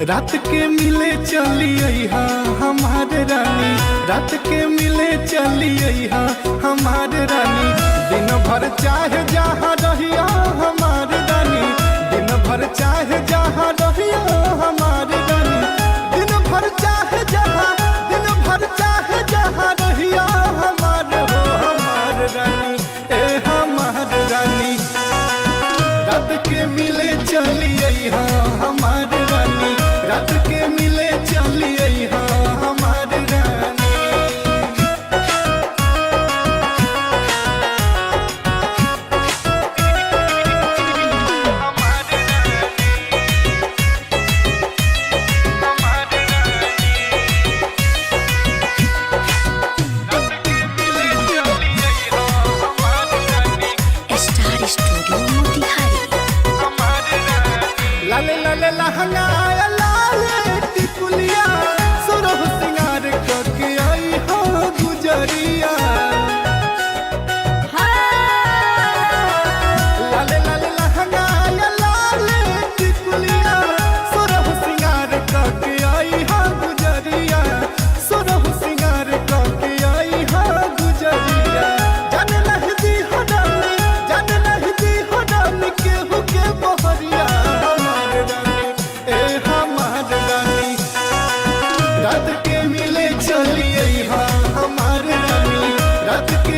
रात के मिले चलिए हमारे रानी, रात के मिले चलिए हमारे रानी। दिन भर चाहे जहाँ रहिया हमारे रानी, दिन भर चाहे जहाँ रहिया हमारे रानी। दिन भर चाहे जहाँ, दिन भर चाहे जहाँ रहिया हमारे हो हमारे रानी, ए हमारे रानी। रात के मिले चलिए हमारे रानी, रात के मिले चलिए हमारे रानी। Star studio Motihari. लाले लाले लहंगा लाले टिकुलिया, सुरह सिंगार करके आई हो गुजरिया। लाले लाले लहंगा लाले टिकुलिया, सुरह सिंगार करके आई हो गुजरिया। सुरह सिंगार करके आई हो गुजरिया। जान नहीं दी हो डाली, जान नहीं दी हो डाली केहू के बहरिया हमारे रानी, ए हमारे रानी। रात के मिले चलिए हमारे रानी, रात के